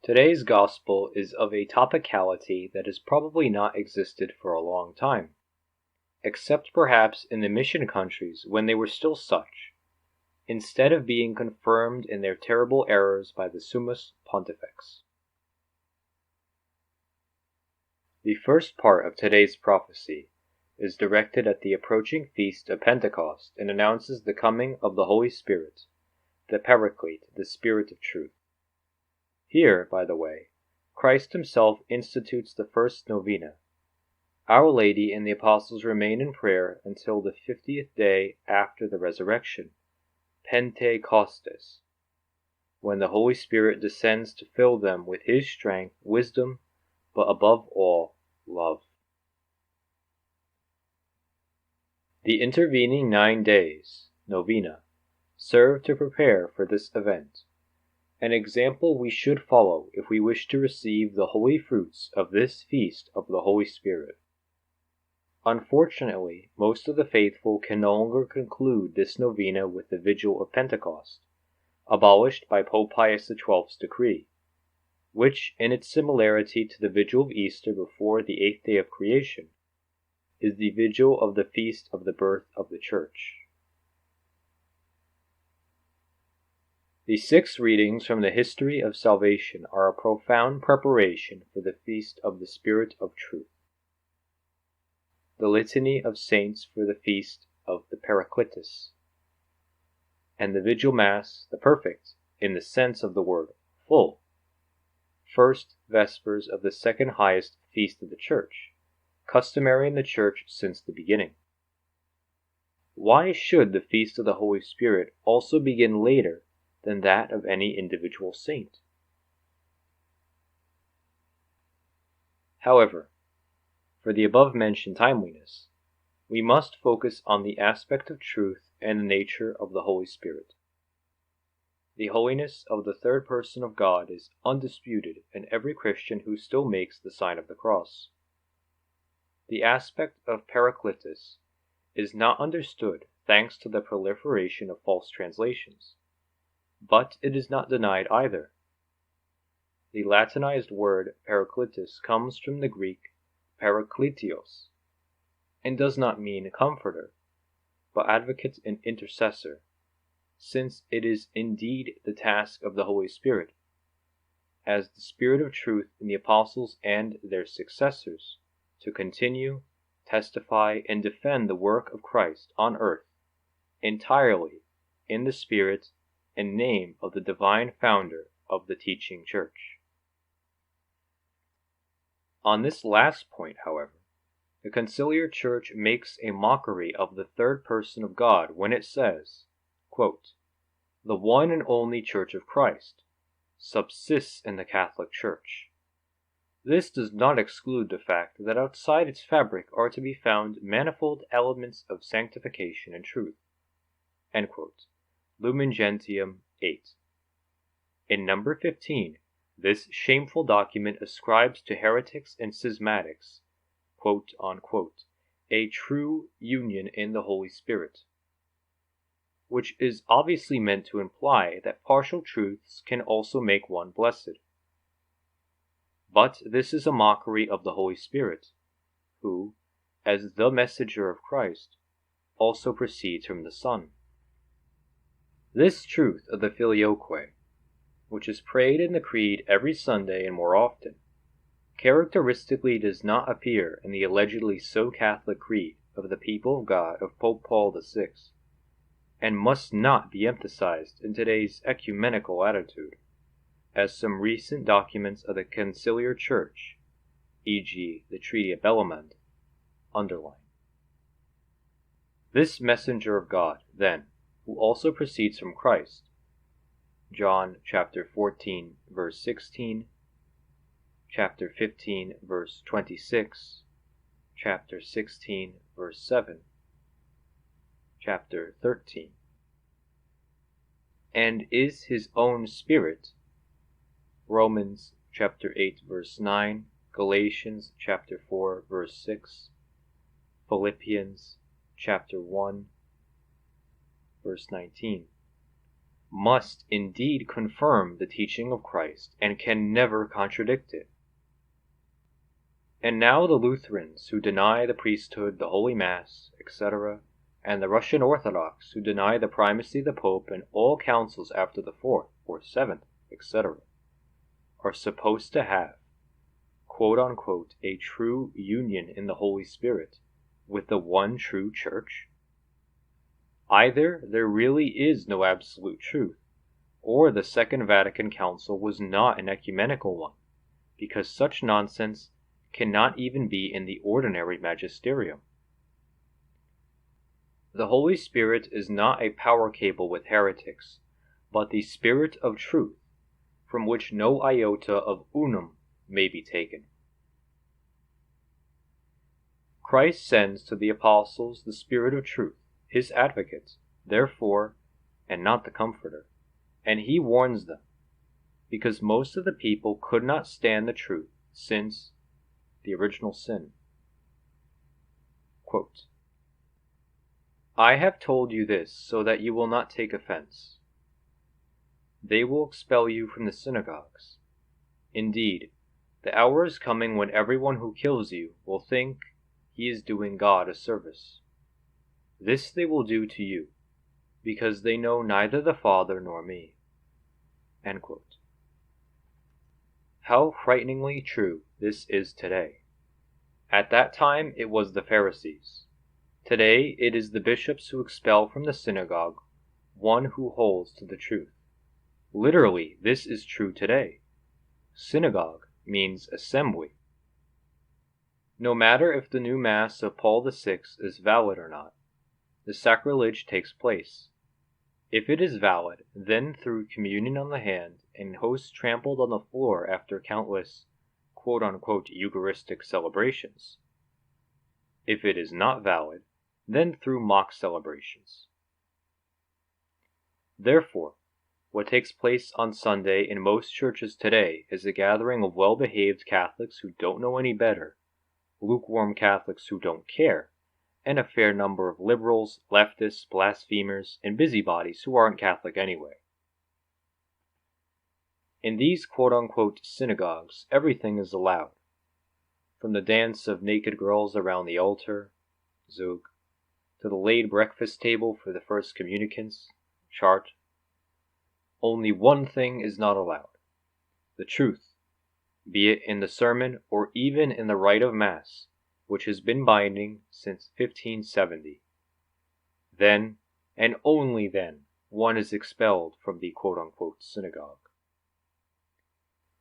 Today's gospel is of a topicality that has probably not existed for a long time, except perhaps in the mission countries when they were still such, instead of being confirmed in their terrible errors by the Summus Pontifex. The first part of today's prophecy is directed at the approaching feast of Pentecost and announces the coming of the Holy Spirit, the Paraclete, the Spirit of Truth. Here, by the way, Christ himself institutes the first novena. Our Lady and the Apostles remain in prayer until the 50th day after the resurrection, Pentecostes, when the Holy Spirit descends to fill them with his strength, wisdom, but above all, love. The intervening 9 days, novena, serve to prepare for this event, an example we should follow if we wish to receive the holy fruits of this feast of the Holy Spirit. Unfortunately, most of the faithful can no longer conclude this novena with the Vigil of Pentecost, abolished by Pope Pius XII's decree, which, in its similarity to the Vigil of Easter before the 8th day of creation, is the vigil of the feast of the birth of the Church. The 6 readings from the history of salvation are a profound preparation for the feast of the Spirit of Truth. The Litany of Saints for the feast of the Paracletus, and the Vigil Mass, the perfect, in the sense of the word, full, first Vespers of the second highest feast of the Church, customary in the Church since the beginning. Why should the feast of the Holy Spirit also begin later than that of any individual saint? However, for the above-mentioned timeliness, we must focus on the aspect of truth and the nature of the Holy Spirit. The holiness of the third person of God is undisputed in every Christian who still makes the sign of the cross. The aspect of Paracletus is not understood thanks to the proliferation of false translations, but it is not denied either. The Latinized word Paracletus comes from the Greek Parakletios, and does not mean comforter, but advocate and intercessor, since it is indeed the task of the Holy Spirit, as the Spirit of Truth in the Apostles and their successors, to continue, testify, and defend the work of Christ on earth, entirely in the Spirit and name of the divine founder of the teaching Church. On this last point, however, the Conciliar Church makes a mockery of the third person of God when it says, quote, "The one and only Church of Christ subsists in the Catholic Church. This does not exclude the fact that outside its fabric are to be found manifold elements of sanctification and truth." End quote. Lumen Gentium 8. In number 15, this shameful document ascribes to heretics and schismatics, quote unquote, a true union in the Holy Spirit, which is obviously meant to imply that partial truths can also make one blessed. But this is a mockery of the Holy Spirit, who, as the messenger of Christ, also proceeds from the Son. This truth of the Filioque, which is prayed in the Creed every Sunday and more often, characteristically does not appear in the allegedly so Catholic Creed of the people of God of Pope Paul VI, and must not be emphasized in today's ecumenical attitude, as some recent documents of the Conciliar Church, e.g. the Treaty of Bellamond, underline. This messenger of God, then, who also proceeds from Christ, John chapter 14, verse 16, chapter 15, verse 26, chapter 16, verse 7, chapter 13, and is his own Spirit, Romans chapter 8, verse 9, Galatians chapter 4, verse 6, Philippians chapter 1, verse 19. must indeed confirm the teaching of Christ and can never contradict it. And now the Lutherans who deny the priesthood, the Holy Mass, etc., and the Russian Orthodox who deny the primacy of the Pope and all councils after the 4th or 7th, etc., are supposed to have, quote-unquote, a true union in the Holy Spirit with the one true Church? Either there really is no absolute truth, or the Second Vatican Council was not an ecumenical one, because such nonsense cannot even be in the ordinary magisterium. The Holy Spirit is not a power cable with heretics, but the Spirit of truth, from which no iota of unum may be taken. Christ sends to the apostles the Spirit of truth, his advocate, therefore, and not the Comforter, and he warns them, because most of the people could not stand the truth, since the original sin. Quote, I have told you this so that you will not take offense. They will expel you from the synagogues. Indeed, the hour is coming when everyone who kills you will think he is doing God a service. This they will do to you, because they know neither the Father nor me. End quote. How frighteningly true this is today. At that time it was the Pharisees. Today it is the bishops who expel from the synagogue one who holds to the truth. Literally, this is true today. Synagogue means assembly. No matter if the new Mass of Paul VI is valid or not, the sacrilege takes place. If it is valid, then through communion on the hand and hosts trampled on the floor after countless quote-unquote Eucharistic celebrations. If it is not valid, then through mock celebrations. Therefore, what takes place on Sunday in most churches today is a gathering of well-behaved Catholics who don't know any better, lukewarm Catholics who don't care, and a fair number of liberals, leftists, blasphemers, and busybodies who aren't Catholic anyway. In these quote-unquote synagogues, everything is allowed, from the dance of naked girls around the altar, Zug, to the laid breakfast table for the first communicants, Chart. Only one thing is not allowed, the truth, be it in the sermon or even in the rite of Mass, which has been binding since 1570. Then, and only then, one is expelled from the quote-unquote synagogue.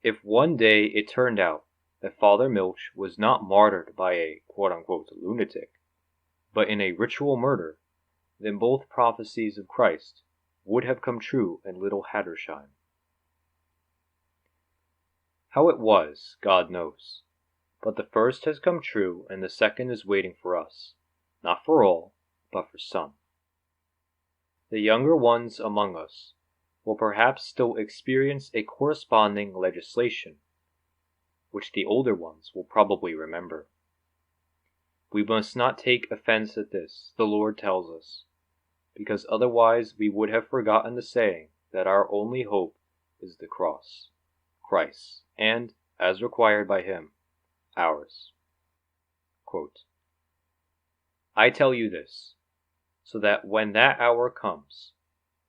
If one day it turned out that Father Milch was not martyred by a quote-unquote lunatic, but in a ritual murder, then both prophecies of Christ would have come true in Little Hattersheim. How it was, God knows, but the first has come true and the second is waiting for us, not for all, but for some. The younger ones among us will perhaps still experience a corresponding legislation, which the older ones will probably remember. We must not take offense at this, the Lord tells us, because otherwise we would have forgotten the saying that our only hope is the cross, Christ, and, as required by him, ours. Quote, I tell you this, so that when that hour comes,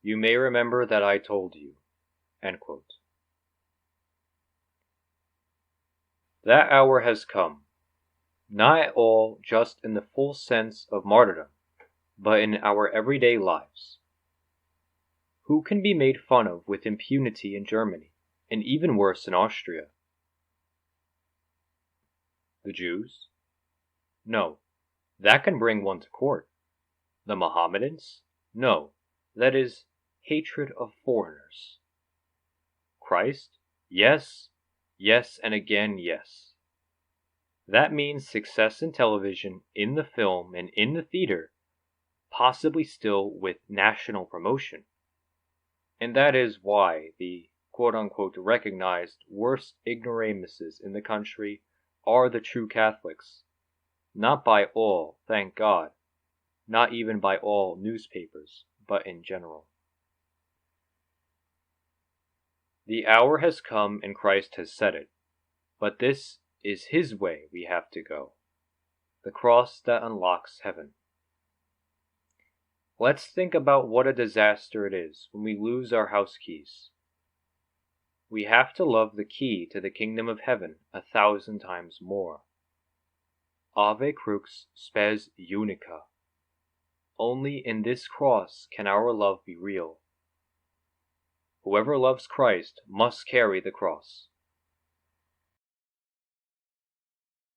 you may remember that I told you. End quote. That hour has come, not at all just in the full sense of martyrdom, but in our everyday lives. Who can be made fun of with impunity in Germany, and even worse in Austria? The Jews? No, that can bring one to court. The Mohammedans? No, that is hatred of foreigners. Christ? Yes, yes, and again yes. That means success in television, in the film, and in the theater, possibly still with national promotion. And that is why the quote-unquote recognized worst ignoramuses in the country are the true Catholics. Not by all, thank God. Not even by all newspapers, but in general. The hour has come and Christ has said it, but this is His way we have to go, the cross that unlocks heaven. Let's think about what a disaster it is when we lose our house keys. We have to love the key to the kingdom of heaven 1,000 times more. Ave crux spes unica. Only in this cross can our love be real. Whoever loves Christ must carry the cross.